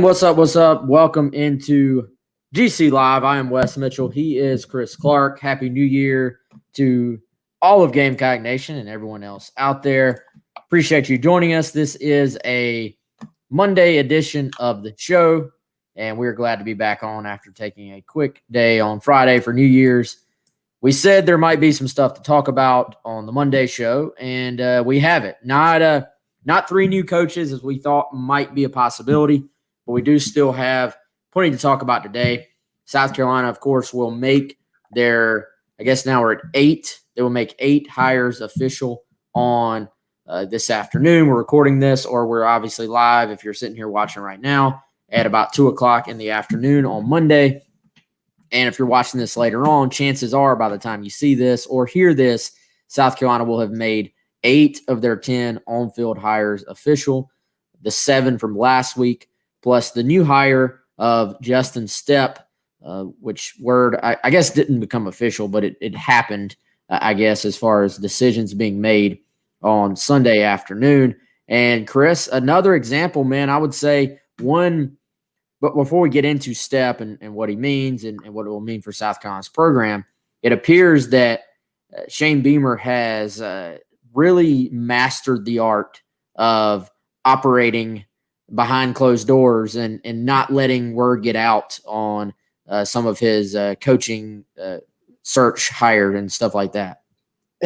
And what's up? What's up? Welcome into GC Live. I am Wes Mitchell. He is Chris Clark. Happy New Year to all of Gamecock Nation and everyone else out there. Appreciate you joining us. This is a Monday edition of the show, and we're glad to be back on after taking a quick day on Friday for New Year's. We said there might be some stuff to talk about on the Monday show, and we have it. Not three new coaches as we thought might be a possibility, but we do still have plenty to talk about today. South Carolina, of course, will make their, I guess now we're at 8. They will make 8 hires official on this afternoon. We're recording this, or we're obviously live if you're sitting here watching right now at about 2 o'clock in the afternoon on Monday. And if you're watching this later on, chances are by the time you see this or hear this, South Carolina will have made 8 of their 10 on-field hires official, the 7 from last week, plus the new hire of Justin Stepp, which word I guess didn't become official, but it happened, I guess, as far as decisions being made on Sunday afternoon. And Chris, another example, man, I would say one, but before we get into Stepp and what he means and what it will mean for South Carolina's program, it appears that Shane Beamer has really mastered the art of operating behind closed doors and not letting word get out on some of his coaching search hired and stuff like that.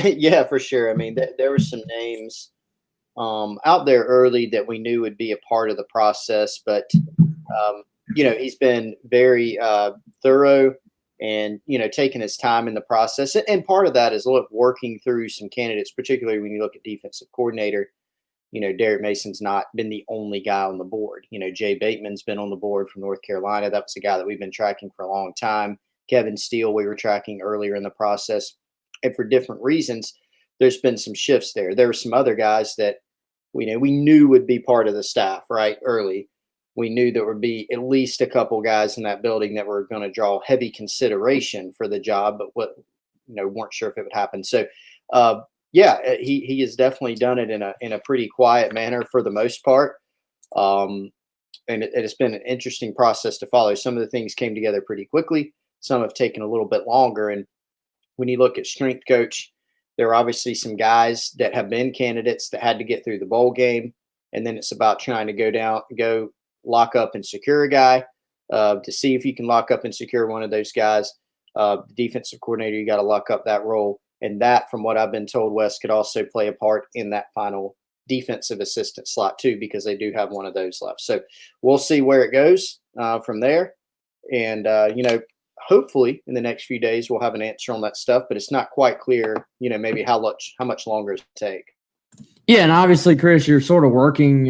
Yeah, for sure. I mean, there were some names out there early that we knew would be a part of the process, but he's been very thorough and, taking his time in the process. And part of that is working through some candidates, particularly when you look at defensive coordinator. Derek Mason's not been the only guy on the board. Jay Bateman's been on the board from North Carolina. That was a guy that we've been tracking for a long time. Kevin Steele, we were tracking earlier in the process. And for different reasons, there's been some shifts there. There were some other guys that we knew would be part of the staff, right, early. We knew there would be at least a couple guys in that building that were going to draw heavy consideration for the job, but weren't sure if it would happen. So, he has definitely done it in a pretty quiet manner for the most part. And it's been an interesting process to follow. Some of the things came together pretty quickly. Some have taken a little bit longer. And when you look at strength coach, there are obviously some guys that have been candidates that had to get through the bowl game. And then it's about trying to go lock up and secure a guy to see if you can lock up and secure one of those guys. The defensive coordinator, you got to lock up that role. And that, from what I've been told, Wes, could also play a part in that final defensive assistant slot too, because they do have one of those left. So we'll see where it goes from there. And, hopefully in the next few days, we'll have an answer on that stuff, but it's not quite clear, maybe how much longer it take. Yeah. And obviously, Chris, you're sort of working,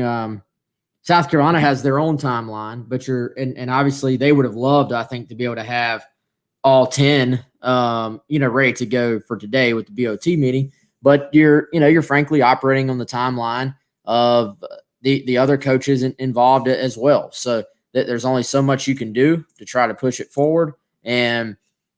South Carolina has their own timeline, but and obviously they would have loved, I think, to be able to have all 10, ready to go for today with the BOT meeting. But you're frankly operating on the timeline of the other coaches involved as well. So there's only so much you can do to try to push it forward. And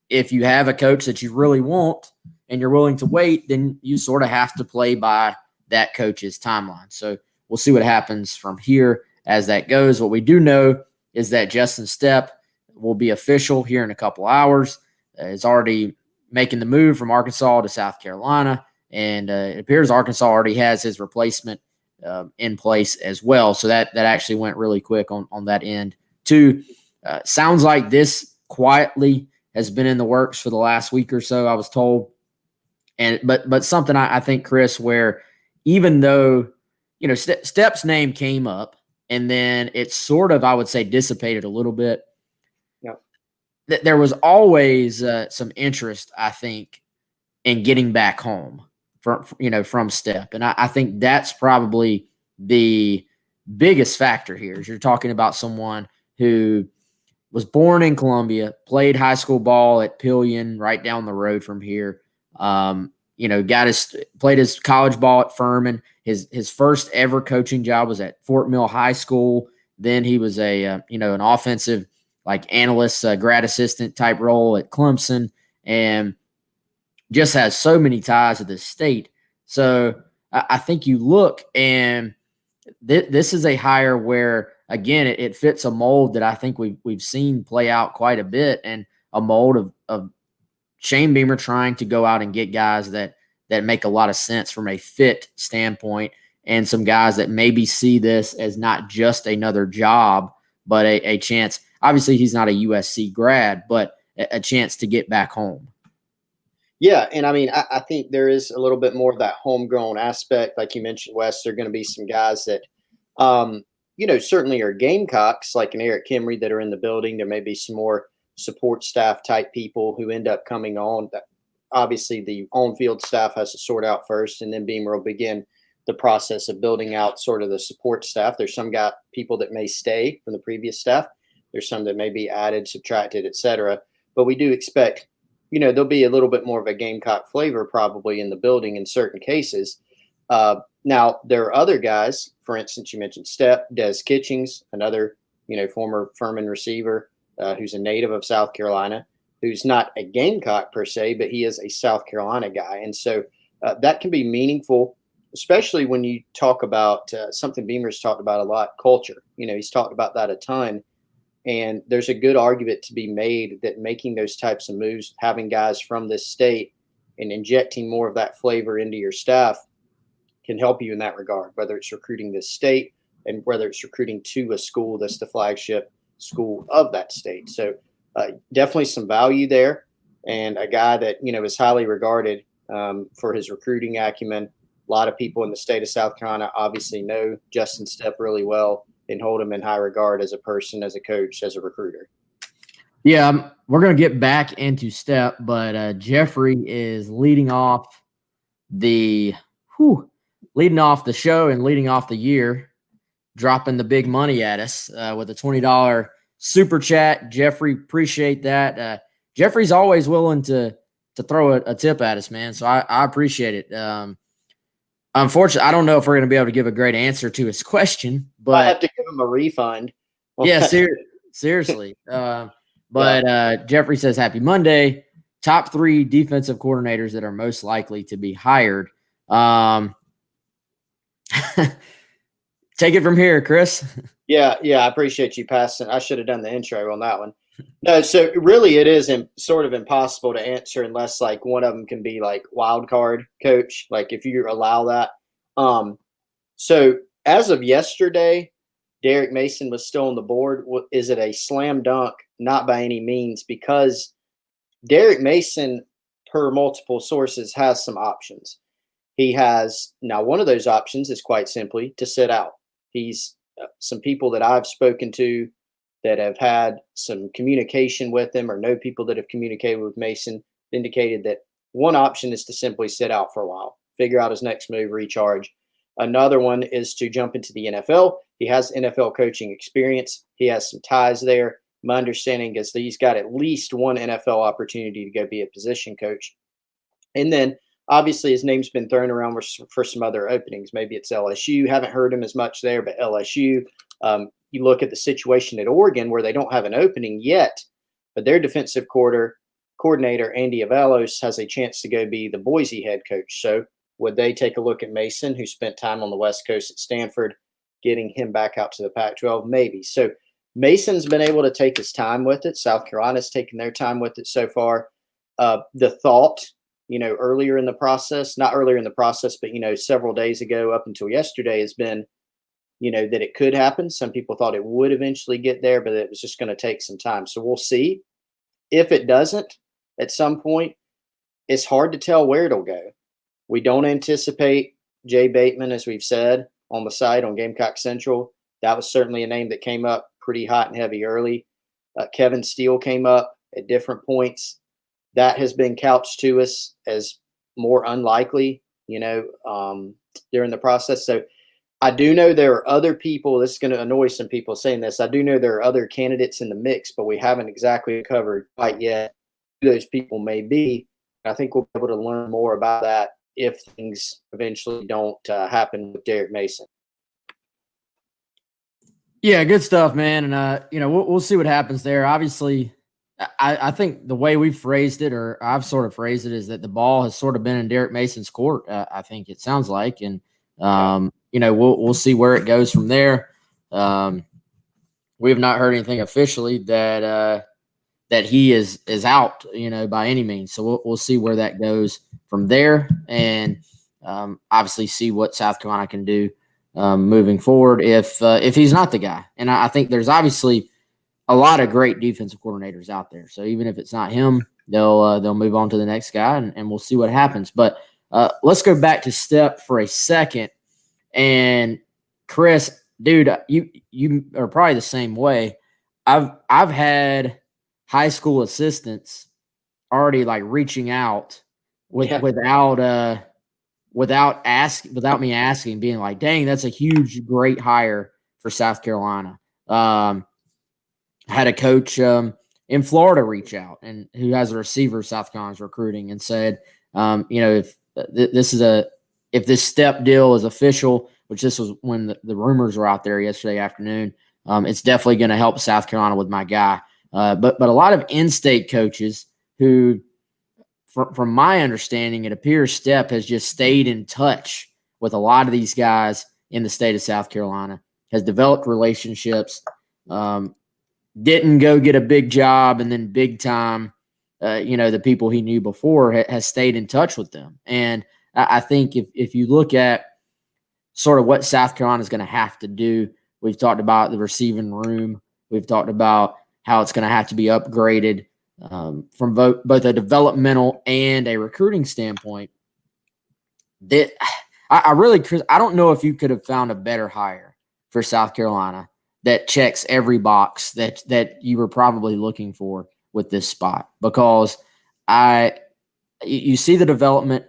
if you have a coach that you really want and you're willing to wait, then you sort of have to play by that coach's timeline. So we'll see what happens from here as that goes. What we do know is that Justin Stepp will be official here in a couple hours. Is already making the move from Arkansas to South Carolina, and it appears Arkansas already has his replacement in place as well. So that actually went really quick on that end too. Sounds like this quietly has been in the works for the last week or so, I was told. But something I think, Chris, where even though Stepp's name came up and then it sort of, I would say, dissipated a little bit. There was always some interest, I think, in getting back home from Stepp. And I think that's probably the biggest factor here is you're talking about someone who was born in Columbia, played high school ball at Pillion right down the road from here. Played his college ball at Furman. His first ever coaching job was at Fort Mill High School. Then he was an offensive analyst, grad assistant type role at Clemson, and just has so many ties to this state. So I think you look, and this is a hire where again, it fits a mold that I think we've seen play out quite a bit, and a mold of Shane Beamer trying to go out and get guys that make a lot of sense from a fit standpoint, and some guys that maybe see this as not just another job, but a chance. Obviously, he's not a USC grad, but a chance to get back home. Yeah, and I mean, I think there is a little bit more of that homegrown aspect, like you mentioned, Wes. There are going to be some guys that, certainly are Gamecocks, like an Eric Kimry, that are in the building. There may be some more support staff type people who end up coming on. Obviously, the on-field staff has to sort out first, and then Beamer will begin the process of building out sort of the support staff. There's some people that may stay from the previous staff. There's some that may be added, subtracted, etc. But we do expect, there'll be a little bit more of a Gamecock flavor probably in the building in certain cases. Now, there are other guys, for instance, you mentioned Stepp, Des Kitchings, another, former Furman receiver who's a native of South Carolina, who's not a Gamecock per se, but he is a South Carolina guy. And so that can be meaningful, especially when you talk about something Beamer's talked about a lot, culture. He's talked about that a ton. And there's a good argument to be made that making those types of moves, having guys from this state and injecting more of that flavor into your staff can help you in that regard, whether it's recruiting this state and whether it's recruiting to a school that's the flagship school of that state. So definitely some value there, and a guy that, is highly regarded for his recruiting acumen. A lot of people in the state of South Carolina obviously know Justin Stepp really well and hold him in high regard as a person, as a coach, as a recruiter. Yeah, we're going to get back into Stepp, but Jeffrey is leading off the show and leading off the year, dropping the big money at us with a $20 super chat. Jeffrey, appreciate that. Jeffrey's always willing to throw a tip at us, man. So I appreciate it. Unfortunately, I don't know if we're going to be able to give a great answer to his question, but I have to give him a refund. Yeah, seriously. Jeffrey says, happy Monday. Top 3 defensive coordinators that are most likely to be hired. Take it from here, Chris. Yeah, I appreciate you passing. I should have done the intro on that one. No, so really it is sort of impossible to answer unless like one of them can be like wild card coach, like if you allow that. So as of yesterday, Derek Mason was still on the board. Is it a slam dunk? Not by any means, because Derek Mason, per multiple sources, has some options. He has now one of those options is quite simply to sit out. He's some people that I've spoken to that have had some communication with him or know people that have communicated with Mason indicated that one option is to simply sit out for a while, figure out his next move, recharge. Another one is to jump into the NFL. He has NFL coaching experience. He has some ties there. My understanding is that he's got at least one NFL opportunity to go be a position coach. And then obviously his name's been thrown around for some other openings. Maybe it's LSU. Haven't heard him as much there, but LSU. You look at the situation at Oregon where they don't have an opening yet, but their defensive coordinator, Andy Avalos, has a chance to go be the Boise head coach. So would they take a look at Mason, who spent time on the West Coast at Stanford, getting him back out to the Pac-12? Maybe. So Mason's been able to take his time with it. South Carolina's taken their time with it so far. The thought, earlier in the process, not earlier in the process, but, several days ago up until yesterday has been, that it could happen. Some people thought it would eventually get there, but it was just going to take some time. So we'll see. If it doesn't, at some point, it's hard to tell where it'll go. We don't anticipate Jay Bateman, as we've said on the site on Gamecock Central. That was certainly a name that came up pretty hot and heavy early. Kevin Steele came up at different points. That has been couched to us as more unlikely, during the process. So I do know there are other people. This is going to annoy some people saying this. I do know there are other candidates in the mix, but we haven't exactly covered quite yet who those people may be. I think we'll be able to learn more about that if things eventually don't happen with Derek Mason. Yeah, good stuff, man. And, we'll see what happens there. Obviously, I think the way we phrased it, or I've sort of phrased it, is that the ball has sort of been in Derek Mason's court, I think it sounds like. And, we'll see where it goes from there. we have not heard anything officially that he is out, by any means. So we'll see where that goes from there, and obviously see what South Carolina can do moving forward if he's not the guy. And I think there's obviously a lot of great defensive coordinators out there. So even if it's not him, they'll move on to the next guy, and we'll see what happens. But let's go back to Stepp for a second. And Chris, dude, you are probably the same way. I've had high school assistants already like reaching out without me asking, being like, dang, that's a huge, great hire for South Carolina. Had a coach in Florida reach out, and who has a receiver South Carolina's recruiting, and said, if this Stepp deal is official, which this was when the rumors were out there yesterday afternoon, it's definitely going to help South Carolina with my guy. But a lot of in-state coaches who, from my understanding, it appears Stepp has just stayed in touch with a lot of these guys in the state of South Carolina, has developed relationships, didn't go get a big job, and then big time, the people he knew before has stayed in touch with them. And I think if you look at sort of what South Carolina is going to have to do, we've talked about the receiving room. We've talked about how it's going to have to be upgraded from both a developmental and a recruiting standpoint. I don't know if you could have found a better hire for South Carolina that checks every box that you were probably looking for with this spot, because you see the development.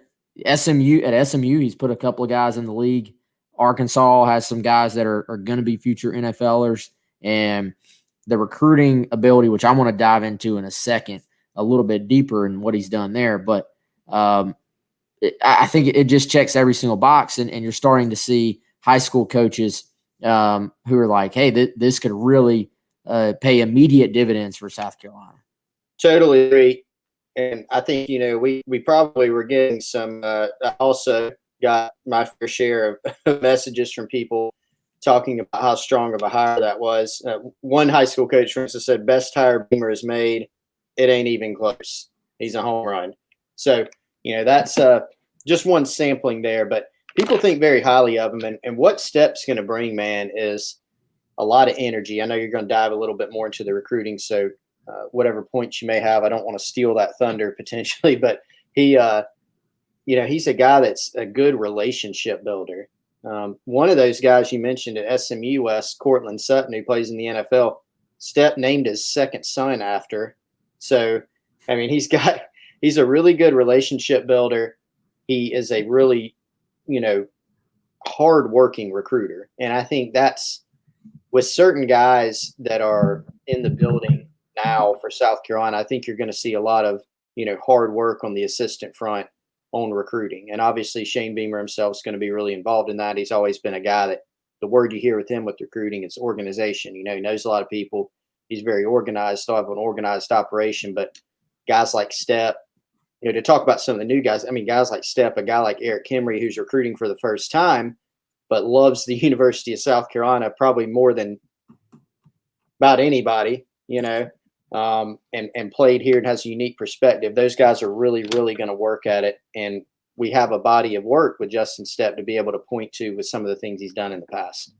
SMU, he's put a couple of guys in the league. Arkansas has some guys that are going to be future NFLers, and the recruiting ability, which I want to dive into in a second, a little bit deeper in what he's done there. But I think it just checks every single box, and you're starting to see high school coaches who are like, hey, this could really pay immediate dividends for South Carolina. Totally agree. And I think, we probably were getting some, I also got my fair share of messages from people talking about how strong of a hire that was. One high school coach, for instance, said, best hire Beamer has made. It ain't even close. He's a home run. So, that's just one sampling there. But people think very highly of him. And what Stepp's going to bring, man, is a lot of energy. I know you're going to dive a little bit more into the recruiting. So whatever points you may have, I don't want to steal that thunder potentially. But he, he's a guy that's a good relationship builder. One of those guys you mentioned at SMU West, Cortland Sutton, who plays in the NFL, Stepp named his second son after. So, I mean, he's a really good relationship builder. He is a really, hard-working recruiter. And I think that's with certain guys that are in the building now for South Carolina, I think you're going to see a lot of, hard work on the assistant front on recruiting. And obviously Shane Beamer himself is going to be really involved in that. He's always been a guy that the word you hear with him with recruiting is organization. He knows a lot of people. He's very organized, still have an organized operation. But guys like Stepp, to talk about some of the new guys, I mean, guys like Stepp, a guy like Eric Kimry, who's recruiting for the first time, but loves the University of South Carolina probably more than about anybody, and played here and has a unique perspective. Those guys are really, really going to work at it. And we have a body of work with Justin Stepp to be able to point to with some of the things he's done in the past.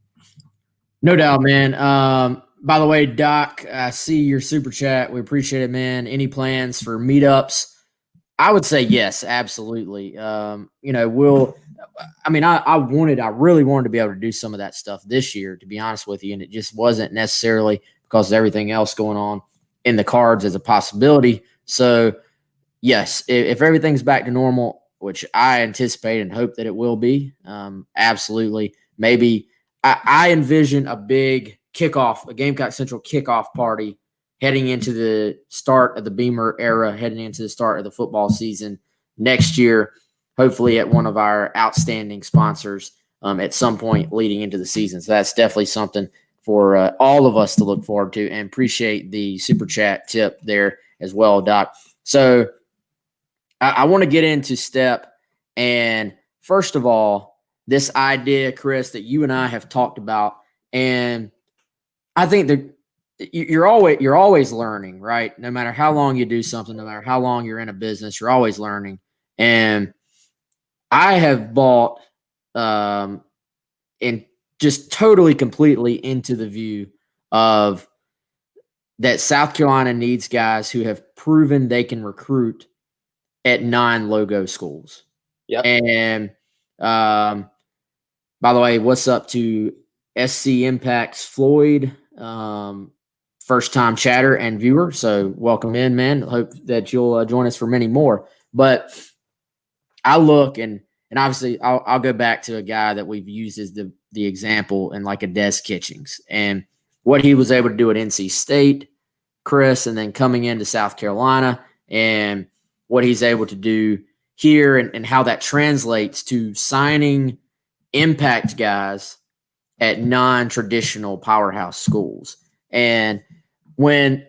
No doubt, man. By the way, Doc, I see your super chat. We appreciate it, man. Any plans for meetups? I would say yes, absolutely. I really wanted to be able to do some of that stuff this year, to be honest with you. And it just wasn't necessarily because of everything else going on in the cards as a possibility. So yes, if everything's back to normal, which I anticipate and hope that it will be, absolutely. Maybe I envision a big kickoff, a Gamecock Central kickoff party heading into the start of the Beamer era, heading into the start of the football season next year, hopefully at one of our outstanding sponsors at some point leading into the season. So that's definitely something for all of us to look forward to, and appreciate the super chat tip there as well, Doc. So I want to get into Stepp. And first of all, this idea, Chris, that you and I have talked about, and I think that you're always learning, right? No matter how long you do something, no matter how long you're in a business, you're always learning. And I have bought and just totally completely into the view of that South Carolina needs guys who have proven they can recruit at non-logo schools. Yep. And by the way, what's up to SC Impact's Floyd? First time chatter and viewer. So welcome in, man. Hope that you'll join us for many more. But I look and obviously I'll go back to a guy that we've used as the example in like a Des Kitchings and what he was able to do at NC State, Chris, and then coming into South Carolina and what he's able to do here and how that translates to signing impact guys at non-traditional powerhouse schools. And when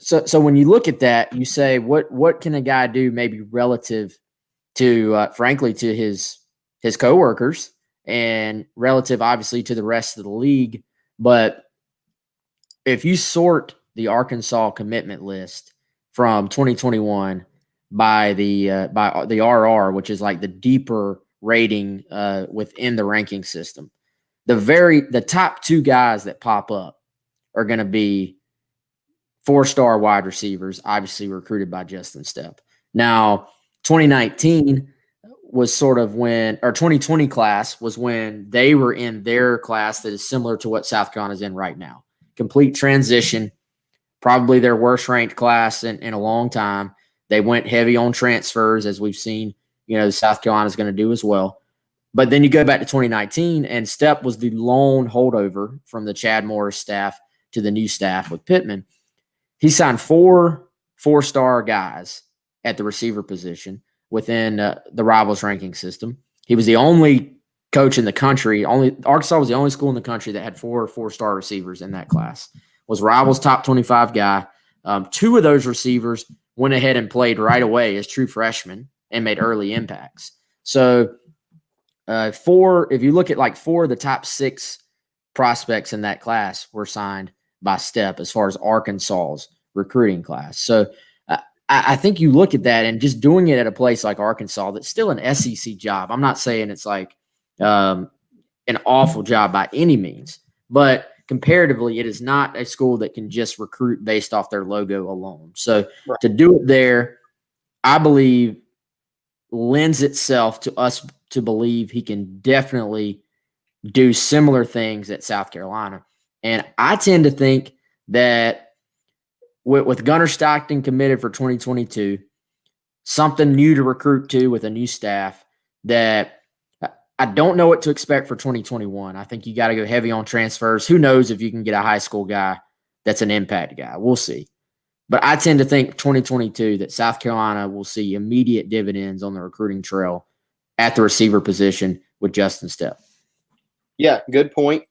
you look at that, you say, what can a guy do maybe relative to, frankly, to his coworkers and relative, obviously, to the rest of the league. But if you sort the Arkansas commitment list from 2021 by the RR, which is like the deeper rating within the ranking system, the top two guys that pop up are going to be 4-star wide receivers, obviously recruited by Justin Stepp. Now, 2019 was sort of when, or 2020 class was when they were in their class that is similar to what South Carolina's in right now. Complete transition, probably their worst ranked class in a long time. They went heavy on transfers, as we've seen, South Carolina's going to do as well. But then you go back to 2019, and Stepp was the lone holdover from the Chad Morris staff to the new staff with Pittman. He signed 4-star guys at the receiver position within the Rivals ranking system. He was the only coach in the country. Arkansas was the only school in the country that had 4-star receivers in that class. Was Rivals top 25 guy. Two of those receivers went ahead and played right away as true freshmen and made early impacts. So if you look at like 4 of the top 6 prospects in that class were signed by Stepp as far as Arkansas's recruiting class. So I think you look at that and just doing it at a place like Arkansas, that's still an SEC job. I'm not saying it's like an awful job by any means, but comparatively, it is not a school that can just recruit based off their logo alone. So Right. To do it there, I believe lends itself to us to believe he can definitely do similar things at South Carolina. And I tend to think that with Gunnar Stockton committed for 2022, something new to recruit to with a new staff, that I don't know what to expect for 2021. I think you got to go heavy on transfers. Who knows if you can get a high school guy that's an impact guy. We'll see. But I tend to think 2022 that South Carolina will see immediate dividends on the recruiting trail at the receiver position with Justin Stepp. Yeah, good point.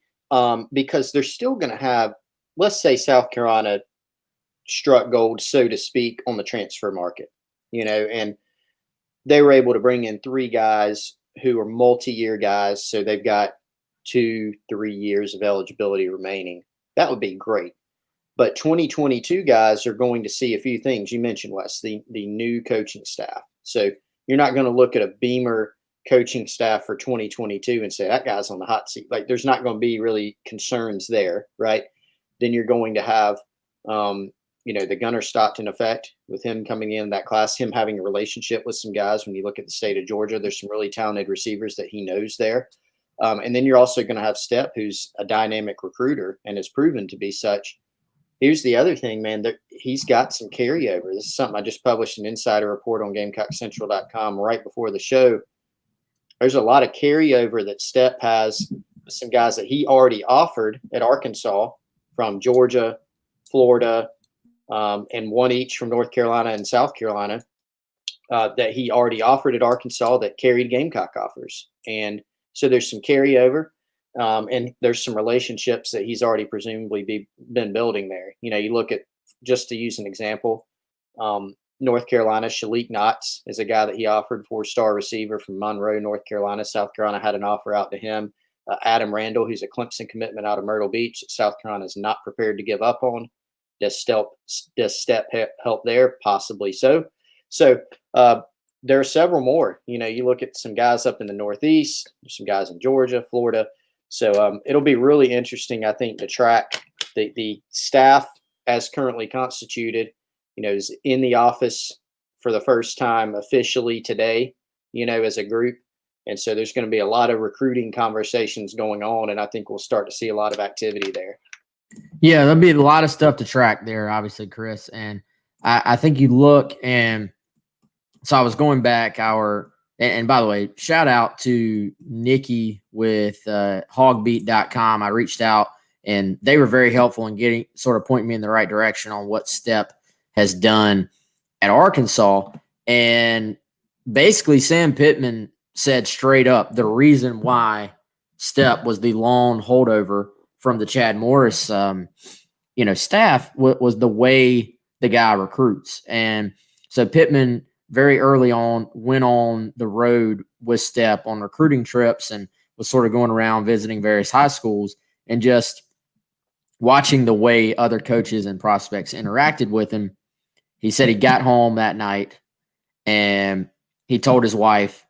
Because they're still going to have, let's say South Carolina struck gold, so to speak, on the transfer market, and they were able to bring in 3 guys who are multi-year guys. So they've got 2-3 years of eligibility remaining. That would be great. But 2022 guys are going to see a few things. You mentioned, Wes, the new coaching staff. So you're not going to look at a Beamer coaching staff for 2022 and say that guy's on the hot seat. Like, there's not going to be really concerns there, right? Then you're going to have, the Gunnar Stockton effect with him coming in that class, him having a relationship with some guys. When you look at the state of Georgia, there's some really talented receivers that he knows there. And then you're also going to have Stepp, who's a dynamic recruiter and has proven to be such. Here's the other thing, man, that he's got some carryover. This is something I just published an insider report on GamecockCentral.com right before the show. There's a lot of carryover that Stepp has with some guys that he already offered at Arkansas from Georgia, Florida, and one each from North Carolina and South Carolina that he already offered at Arkansas that carried Gamecock offers. And so there's some carryover. And there's some relationships that he's already presumably been building there. You look at, just to use an example, North Carolina, Shalik Knotts is a guy that he offered, 4-star receiver from Monroe, North Carolina. South Carolina had an offer out to him. Adam Randall, who's a Clemson commitment out of Myrtle Beach, South Carolina is not prepared to give up on. Does Stepp help there? Possibly so. So there are several more. You look at some guys up in the Northeast, some guys in Georgia, Florida. So it'll be really interesting, I think, to track the staff as currently constituted. Is in the office for the first time officially today. As a group. And so there's going to be a lot of recruiting conversations going on, and I think we'll start to see a lot of activity there. Yeah, there'll be a lot of stuff to track there, obviously, Chris. And I think you look, and so I was going back and by the way, shout out to Nikki with hogbeat.com. I reached out, and they were very helpful in pointing me in the right direction on what Stepp has done at Arkansas. And basically, Sam Pittman said straight up the reason why Stepp was the lone holdover from the Chad Morris, staff was the way the guy recruits. And so Pittman very early on went on the road with Stepp on recruiting trips and was sort of going around visiting various high schools and just watching the way other coaches and prospects interacted with him. He said he got home that night and he told his wife,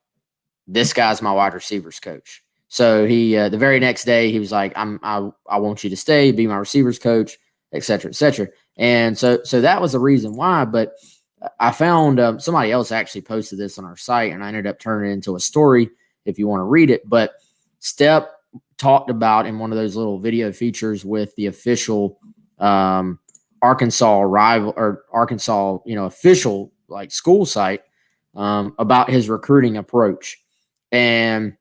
"This guy's my wide receivers coach." So he, the very next day, he was like, I want you to stay, be my receivers coach, et cetera, et cetera. And so that was the reason why. But I found somebody else actually posted this on our site, and I ended up turning it into a story if you want to read it. But Stepp talked about in one of those little video features with the official Arkansas rival or Arkansas, official like school site about his recruiting approach. And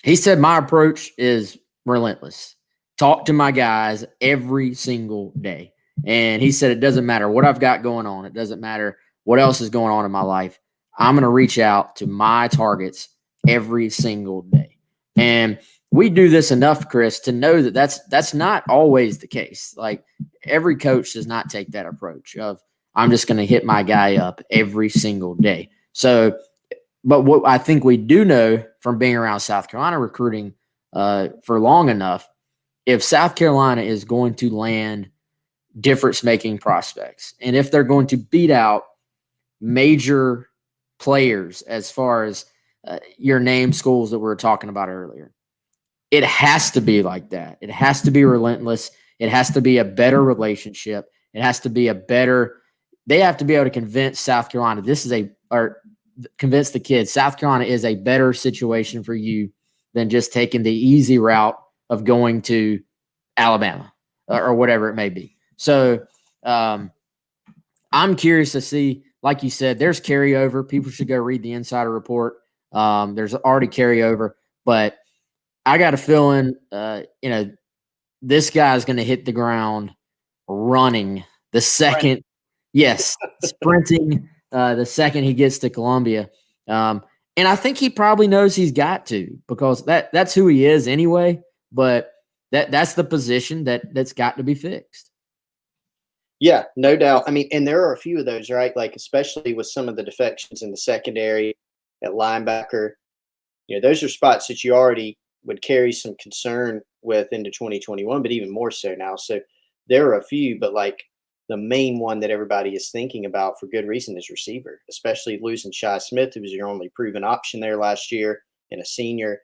he said, my approach is relentless. Talk to my guys every single day. And he said, it doesn't matter what I've got going on. It doesn't matter what else is going on in my life. I'm going to reach out to my targets every single day. And we do this enough, Chris, to know that that's not always the case. Like every coach does not take that approach of I'm just going to hit my guy up every single day. So, but what I think we do know from being around South Carolina recruiting for long enough, if South Carolina is going to land difference-making prospects, and if they're going to beat out major players as far as your name schools that we were talking about earlier, it has to be like that. It has to be relentless. It has to be a better relationship. It has to be they have to be able to convince South Carolina convince the kids South Carolina is a better situation for you than just taking the easy route of going to Alabama or whatever it may be. So I'm curious to see, like you said, there's carryover. People should go read the insider report. There's already carryover, but I got a feeling, this guy's going to hit the ground running the second. Yes, sprinting the second he gets to Columbia. And I think he probably knows he's got to, because that's who he is anyway. But that's the position that's got to be fixed. Yeah, no doubt. I mean, and there are a few of those, right? Like, especially with some of the defections in the secondary at linebacker, those are spots that you already would carry some concern with into 2021, but even more so now. So there are a few, but like the main one that everybody is thinking about for good reason is receiver, especially losing Shi Smith, who was your only proven option there last year and a senior.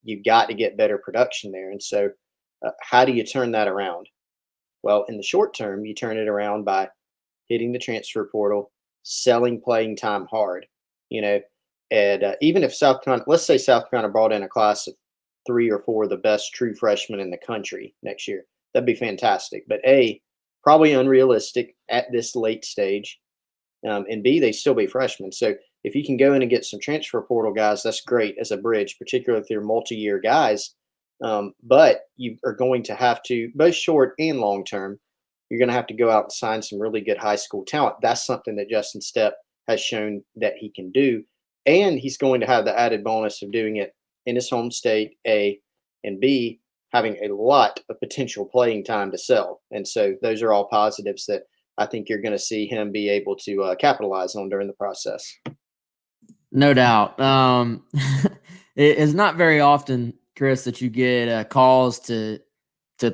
You've got to get better production there. And so how do you turn that around? Well, in the short term, you turn it around by hitting the transfer portal, selling playing time hard, and even if South Carolina, let's say South Carolina brought in a class of 3 or 4 of the best true freshmen in the country next year, that'd be fantastic. But A, probably unrealistic at this late stage. And B, they still be freshmen. So if you can go in and get some transfer portal guys, that's great as a bridge, particularly if they're multi-year guys. But you are going to have to, both short and long term, you're going to have to go out and sign some really good high school talent. That's something that Justin Stepp has shown that he can do. And he's going to have the added bonus of doing it in his home state, A, and B, having a lot of potential playing time to sell. And so those are all positives that I think you're going to see him be able to capitalize on during the process. No doubt. It's not very often, Chris, that you get calls to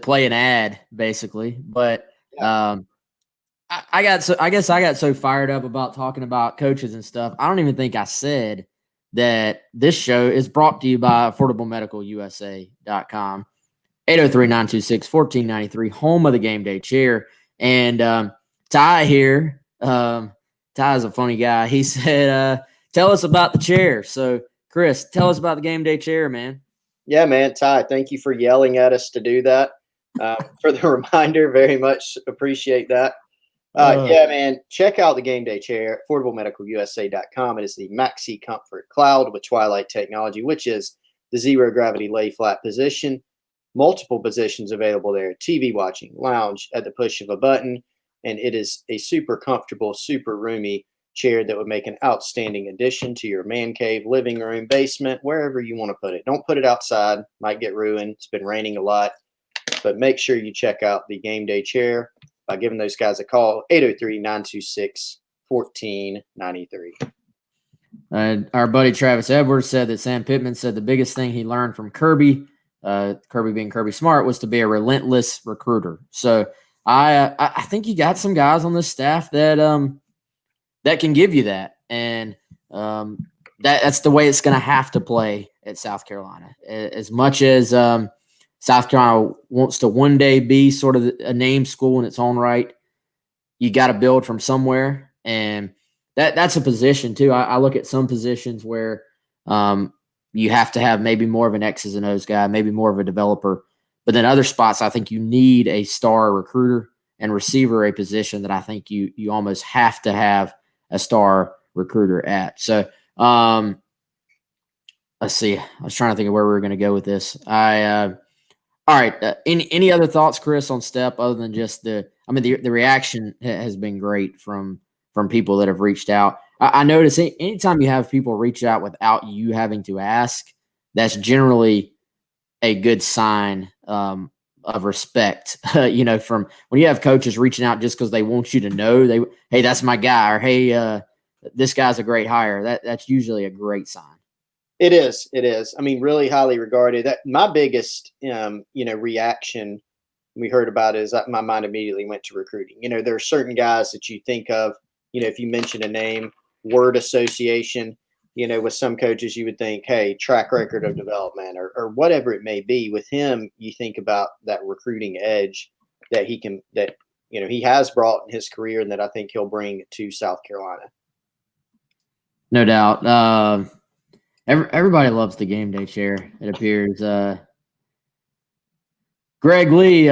play an ad, basically. But Yeah. I guess I got so fired up about talking about coaches and stuff. I don't even think I said that this show is brought to you by AffordableMedicalUSA.com. 803-926-1493, home of the game day chair. And Ty here, Ty is a funny guy. He said, tell us about the chair. So, Chris, tell us about the game day chair, man. Yeah, man. Ty, thank you for yelling at us to do that. For the reminder, very much appreciate that. Yeah, man. Check out the game day chair, AffordableMedicalUSA.com. It is the Maxi Comfort Cloud with Twilight technology, which is the zero gravity lay flat position. Multiple positions available there: TV watching, lounge at the push of a button. And it is a super comfortable, super roomy chair that would make an outstanding addition to your man cave, living room, basement, wherever you want to put it. Don't put it outside, might get ruined. It's been raining a lot, but make sure you check out the game day chair by giving those guys a call, 803-926-1493. Our buddy Travis Edwards said that Sam Pittman said the biggest thing he learned from Kirby, Kirby being Kirby Smart, was to be a relentless recruiter. So I think you got some guys on this staff that that can give you that, and that's the way it's going to have to play at South Carolina. As much as South Carolina wants to one day be sort of a name school in its own right, you got to build from somewhere, and that's a position too. I look at some positions where you have to have maybe more of an X's and O's guy, maybe more of a developer, but then other spots I think you need a star recruiter, and receiver a position that I think you almost have to have a star recruiter at. So let's see. I was trying to think of where we were going to go with this. All right. Any other thoughts, Chris, on Stepp other than just the reaction has been great from people that have reached out. I notice anytime you have people reach out without you having to ask, that's generally a good sign of respect. From when you have coaches reaching out just because they want you to know, hey, that's my guy, or hey, this guy's a great hire. That's usually a great sign. It is. It is. I mean, really highly regarded. My biggest, reaction we heard about is that my mind immediately went to recruiting. There are certain guys that you think of, if you mention a name, word association, with some coaches, you would think, hey, track record of development or whatever it may be. With him, you think about that recruiting edge that he has brought in his career and that I think he'll bring to South Carolina. No doubt. Everybody loves the game day chair, it appears. Greg Lee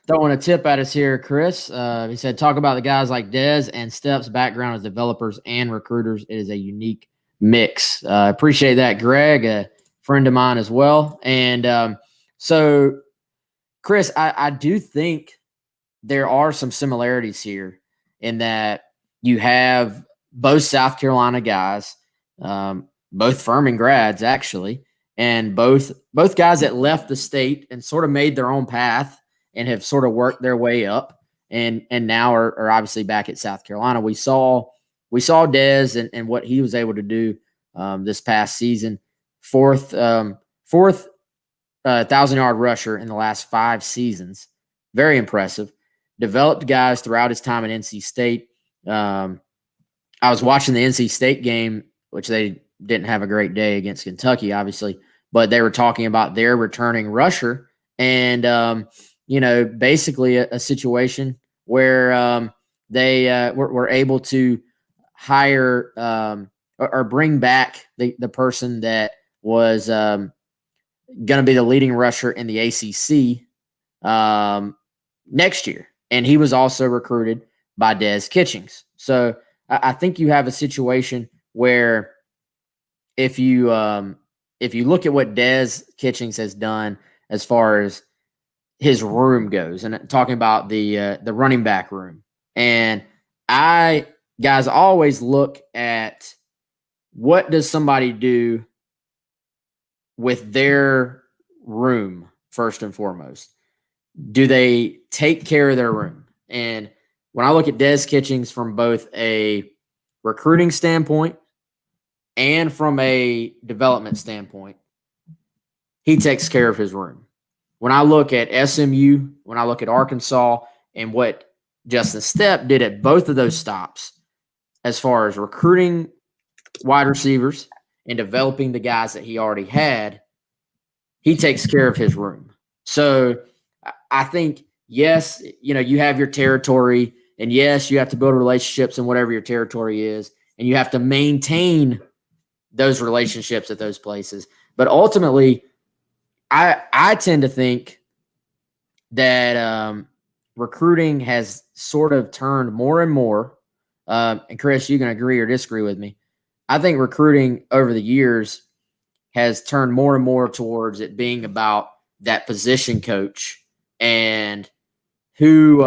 throwing a tip at us here, Chris. He said, talk about the guys like Dez and Stepp's background as developers and recruiters. It is a unique mix. Appreciate that, Greg, a friend of mine as well. And so, Chris, I do think there are some similarities here in that you have both South Carolina guys, both Furman grads, actually, and both guys that left the state and sort of made their own path and have sort of worked their way up and now are obviously back at South Carolina. We saw Dez and what he was able to do this past season. Fourth 1,000-yard rusher in the last 5 seasons. Very impressive. Developed guys throughout his time at NC State. I was watching the NC State game, which they didn't have a great day against Kentucky, obviously, but they were talking about their returning rusher and, basically a situation where they were able to hire or bring back the person that was going to be the leading rusher in the ACC next year. And he was also recruited by Des Kitchings. So I think you have a situation where if you look at what Des Kitchings has done as far as his room goes, and talking about the running back room, and guys always look at what does somebody do with their room first and foremost. Do they take care of their room? And when I look at Des Kitchings from both a recruiting standpoint and from a development standpoint, he takes care of his room. When I look at SMU, when I look at Arkansas, and what Justin Stepp did at both of those stops, as far as recruiting wide receivers and developing the guys that he already had, he takes care of his room. So I think, yes, you have your territory, and yes, you have to build relationships in whatever your territory is, and you have to maintain those relationships at those places. But ultimately, I tend to think that recruiting has sort of turned more and more, and Chris, you can agree or disagree with me. I think recruiting over the years has turned more and more towards it being about that position coach and who's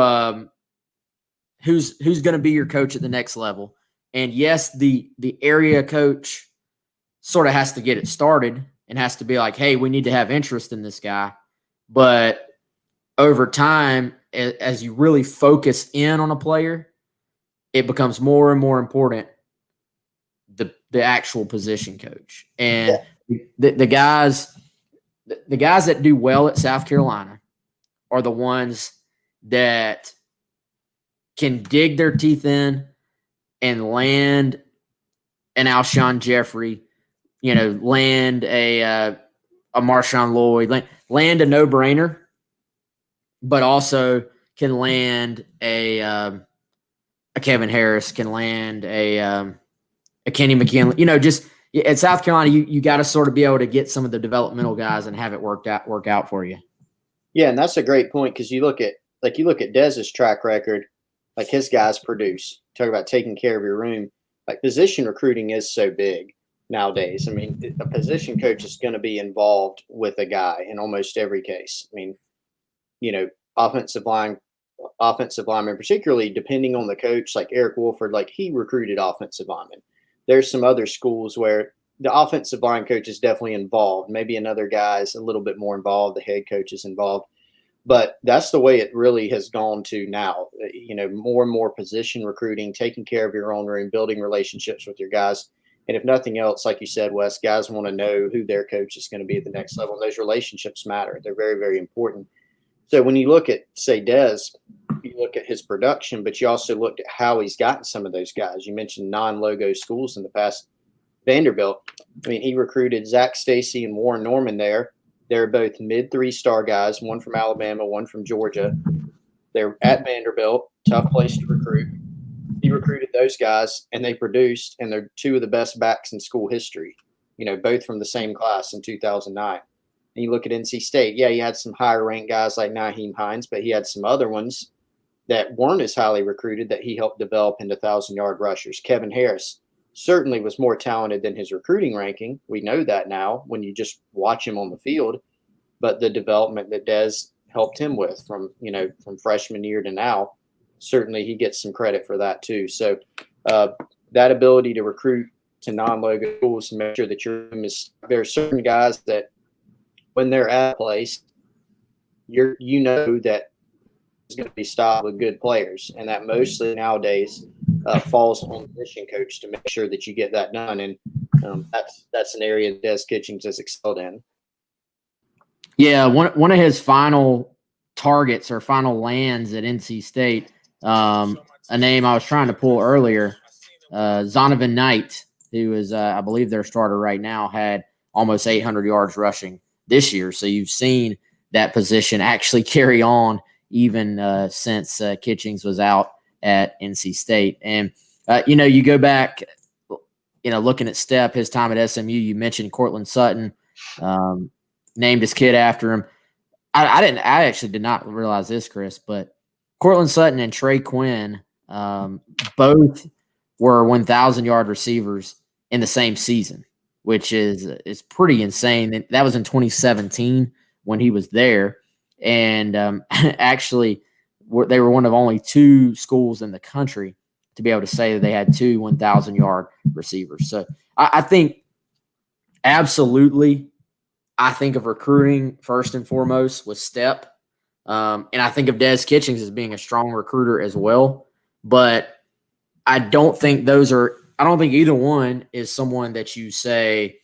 going to be your coach at the next level. And yes, the area coach sort of has to get it started and has to be like, hey, we need to have interest in this guy. But over time, as you really focus in on a player, it becomes more and more important, the actual position coach. And the guys that do well at South Carolina are the ones that can dig their teeth in and land an Alshon Jeffrey, land a Marshawn Lloyd, land a no-brainer, but also can land a Kevin Harris, can land a Kenny McKinley. Just at South Carolina, you got to sort of be able to get some of the developmental guys and have it work out for you. Yeah, and that's a great point, because you look at Dez's track record, like his guys produce. Talk about taking care of your room. Like, position recruiting is so big nowadays. I mean, a position coach is going to be involved with a guy in almost every case. I mean, offensive linemen, particularly depending on the coach, like Eric Wolford, like he recruited offensive linemen. There's some other schools where the offensive line coach is definitely involved. Maybe another guy's a little bit more involved. The head coach is involved. But that's the way it really has gone to now. More and more position recruiting, taking care of your own room, building relationships with your guys. And if nothing else, like you said, Wes, guys want to know who their coach is going to be at the next level. And those relationships matter. They're very, very important. So when you look at, say, Dez, you look at his production, but you also looked at how he's gotten some of those guys. You mentioned non-logo schools in the past. Vanderbilt, I mean, he recruited Zach Stacy and Warren Norman there. They're both mid 3-star guys, one from Alabama, one from Georgia. They're at Vanderbilt, tough place to recruit. He recruited those guys, and they produced, and they're two of the best backs in school history, both from the same class in 2009. And you look at NC State, yeah, he had some higher-ranked guys like Nyheim Hines, but he had some other ones that weren't as highly recruited that he helped develop into 1,000-yard rushers. Kevin Harris certainly was more talented than his recruiting ranking. We know that now when you just watch him on the field. But the development that Dez helped him with from freshman year to now, certainly he gets some credit for that too. So that ability to recruit to non-logo schools and make sure that your room is – there are certain guys that when they're at a place, that it's going to be stocked with good players, and that mostly nowadays falls on the position coach to make sure that you get that done. And that's an area that Des Kitchings has excelled in. Yeah, one of his final targets or final lands at NC State, a name I was trying to pull earlier, Zonovan Knight, who is, I believe, their starter right now, had almost 800 yards rushing this year. So you've seen that position actually carry on even since Kitchings was out at NC State. And, you go back, looking at Stepp, his time at SMU, you mentioned Cortland Sutton, named his kid after him. I actually did not realize this, Chris, but Cortland Sutton and Trey Quinn both were 1,000-yard receivers in the same season, which is pretty insane. That was in 2017 when he was there. And actually, they were one of only 2 schools in the country to be able to say that they had 2 1,000-yard receivers. So I think absolutely, I think of recruiting first and foremost with Stepp. And I think of Des Kitchings as being a strong recruiter as well. But I don't think either one is someone that you say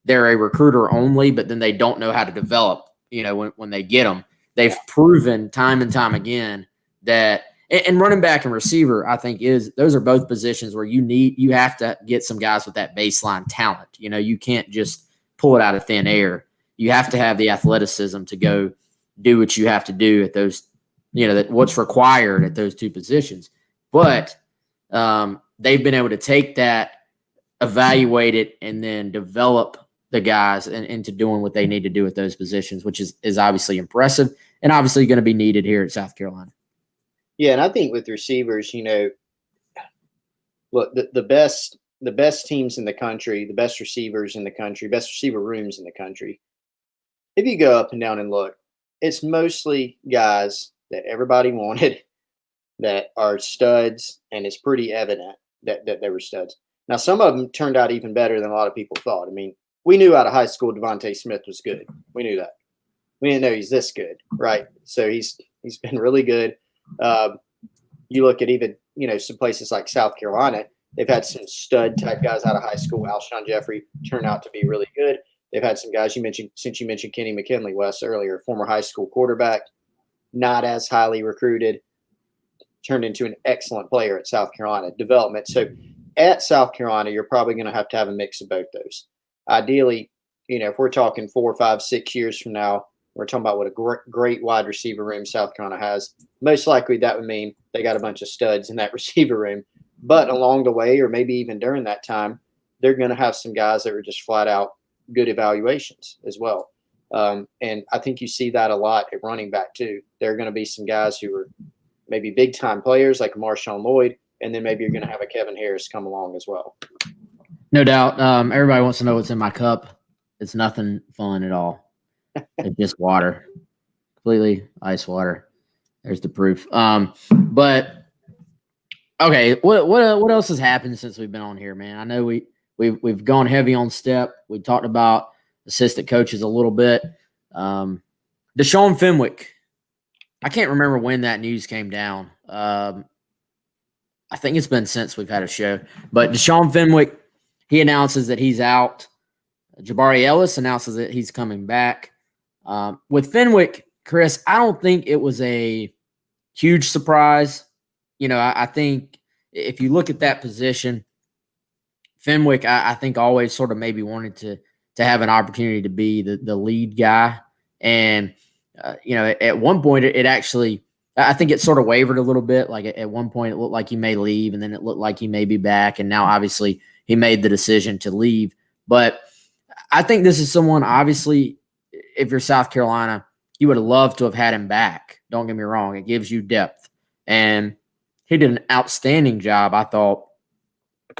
they're a recruiter only, but then they don't know how to develop, when they get them. They've proven time and time again that, And running back and receiver, I think those are both positions where you have to get some guys with that baseline talent. You can't just pull it out of thin air. You have to have the athleticism to go do what you have to do at those, what's required at those two positions. But they've been able to take that, evaluate it, and then develop the guys into doing what they need to do at those positions, which is obviously impressive and obviously going to be needed here at South Carolina. Yeah, and I think with receivers, look, the best teams in the country, the best receivers in the country, best receiver rooms in the country, if you go up and down and look, it's mostly guys that everybody wanted that are studs, and it's pretty evident that they were studs. Now, some of them turned out even better than a lot of people thought. I mean, we knew out of high school Devontae Smith was good. We knew that. We didn't know he's this good, right? So he's been really good. You look at even, some places like South Carolina, they've had some stud type guys out of high school. Alshon Jeffrey turned out to be really good. They've had some guys you mentioned Kenny McKinley, Wes, earlier, former high school quarterback, not as highly recruited, turned into an excellent player at South Carolina, development. So at South Carolina, you're probably going to have a mix of both those. Ideally, if we're talking 4, 5, 6 years from now, we're talking about what a great wide receiver room South Carolina has. Most likely that would mean they got a bunch of studs in that receiver room. But along the way, or maybe even during that time, they're going to have some guys that are just flat out good evaluations as well. And I think you see that a lot at running back too. There are going to be some guys who are maybe big time players like Marshawn Lloyd, and then maybe you're going to have a Kevin Harris come along as well. No doubt. Everybody wants to know what's in my cup. It's nothing fun at all. It's just water, completely ice water. There's the proof. But okay, what else has happened since we've been on here, man? I know we've gone heavy on Stepp. We talked about assistant coaches a little bit. Deshaun Fenwick. I can't remember when that news came down. I think it's been since we've had a show. But Deshaun Fenwick, he announces that he's out. Jabari Ellis announces that he's coming back. With Fenwick, Chris, I don't think it was a huge surprise. I think if you look at that position, Fenwick, I think always sort of maybe wanted to have an opportunity to be the lead guy. And, at one point it actually, I think it sort of wavered a little bit. Like at one point it looked like he may leave, and then it looked like he may be back. And now obviously he made the decision to leave. But I think this is someone, obviously, if you're South Carolina, you would have loved to have had him back. Don't get me wrong. It gives you depth. And he did an outstanding job, I thought,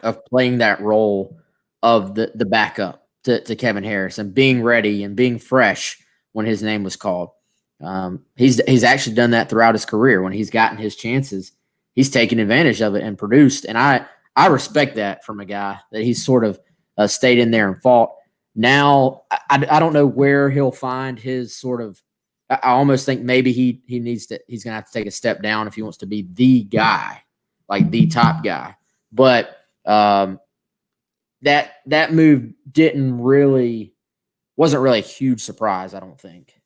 of playing that role of the backup to Kevin Harris and being ready and being fresh when his name was called. He's actually done that throughout his career. When he's gotten his chances, he's taken advantage of it and produced. And I respect that from a guy, that he's sort of stayed in there and fought. Now, I don't know where he'll find his sort of – I almost think maybe he's going to have to take a step down if he wants to be the guy, like the top guy. But that move wasn't really a huge surprise, I don't think.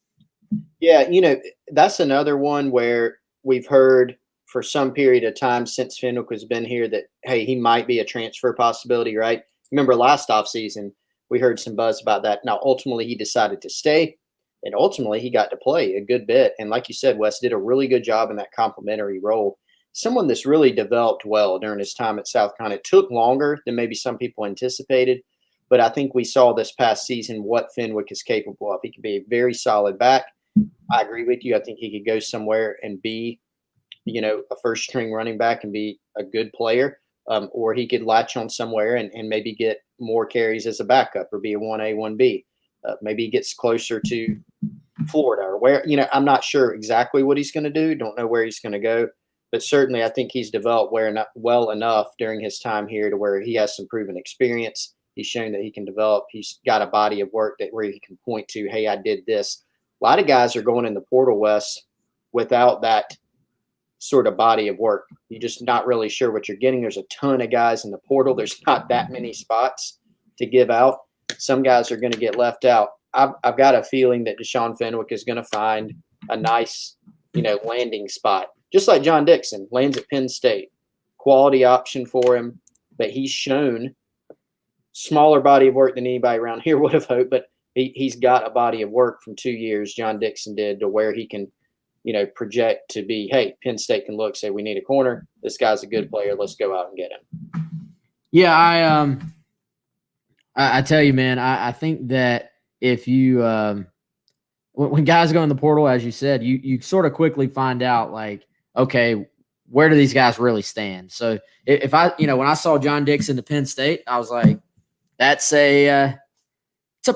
Yeah, that's another one where we've heard for some period of time since Fenwick has been here that, hey, he might be a transfer possibility, right? Remember last offseason, we heard some buzz about that. Now, ultimately, he decided to stay, and ultimately he got to play a good bit. And like you said, Wes did a really good job in that complimentary role. Someone that's really developed well during his time at South Carolina. It took longer than maybe some people anticipated, but I think we saw this past season what Fenwick is capable of. He can be a very solid back. I agree with you. I think he could go somewhere and be, a first-string running back and be a good player, or he could latch on somewhere and maybe get more carries as a backup or be a 1A, 1B. Maybe he gets closer to Florida or where, I'm not sure exactly what he's going to do. Don't know where he's going to go. But certainly I think he's developed well enough during his time here to where he has some proven experience. He's shown that he can develop. He's got a body of work where he can point to, hey, I did this. A lot of guys are going in the portal, Wes, without that sort of body of work. You're just not really sure what you're getting. There's a ton of guys in the portal. There's not that many spots to give out. Some guys are going to get left out. I've got a feeling that Deshaun Fenwick is going to find a nice, landing spot just like John Dixon, lands at Penn State. Quality option for him, but he's shown smaller body of work than anybody around here would have hoped, but he's got a body of work from 2 years, John Dixon did, to where he can, project to be, hey, Penn State can look, say, we need a corner. This guy's a good player. Let's go out and get him. Yeah, I tell you, man, I think that if you when guys go in the portal, as you said, you sort of quickly find out, like, okay, where do these guys really stand? So if I, when I saw John Dixon to Penn State, I was like, it's a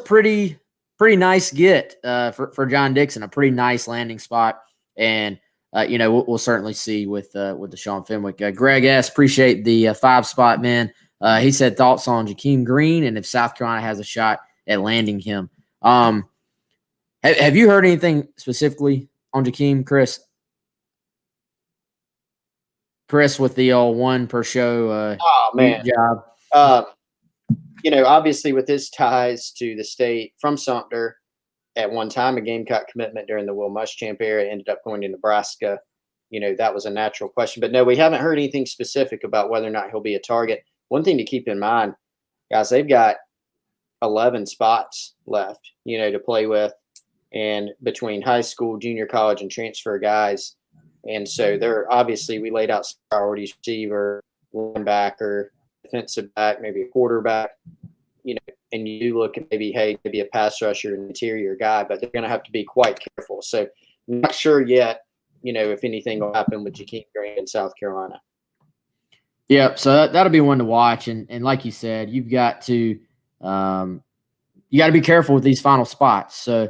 pretty nice get for John Dixon, a pretty nice landing spot. And, we'll certainly see with Deshaun Fenwick. Greg S., appreciate the 5-spot, man. He said thoughts on Jakeem Green and if South Carolina has a shot at landing him. Have you heard anything specifically on Jakeem, Chris? Chris with the old one per show job. Obviously with his ties to the state from Sumter, at one time a Gamecock commitment during the Will Muschamp era, ended up going to Nebraska. That was a natural question. But no, we haven't heard anything specific about whether or not he'll be a target. One thing to keep in mind, guys, they've got 11 spots left, to play with, and between high school, junior college, and transfer guys. And so we laid out some priorities: receiver, linebacker, defensive back, maybe a quarterback, and you look at maybe a pass rusher, an interior guy, but they're going to have to be quite careful. So I'm not sure yet, if anything will happen with Jakeem Green in South Carolina. Yeah, so that'll be one to watch. And like you said, you've got to be careful with these final spots. So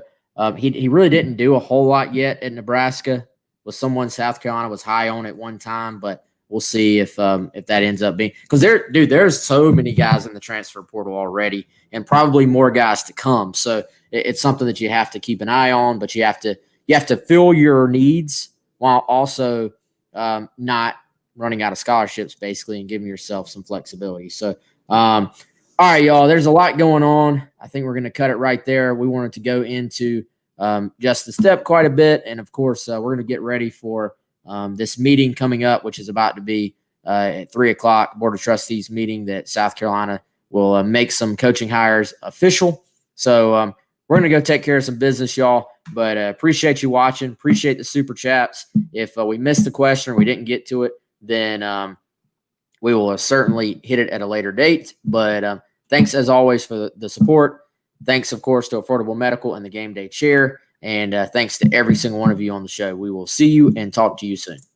he really didn't do a whole lot yet at Nebraska. Was someone South Carolina was high on at one time, but we'll see if that ends up being, because there's so many guys in the transfer portal already, and probably more guys to come. So it's something that you have to keep an eye on, but you have to fill your needs while also not running out of scholarships, basically, and giving yourself some flexibility. So, all right, y'all, there's a lot going on. I think we're going to cut it right there. We wanted to go into Justin Stepp quite a bit, and of course, we're going to get ready for this meeting coming up, which is about to be at 3:00, Board of Trustees meeting that South Carolina will make some coaching hires official. So we're going to go take care of some business, y'all. But appreciate you watching. Appreciate the super chats. If we missed the question or we didn't get to it, then we will certainly hit it at a later date. But thanks, as always, for the support. Thanks, of course, to Affordable Medical and the Game Day Chair. And thanks to every single one of you on the show. We will see you and talk to you soon.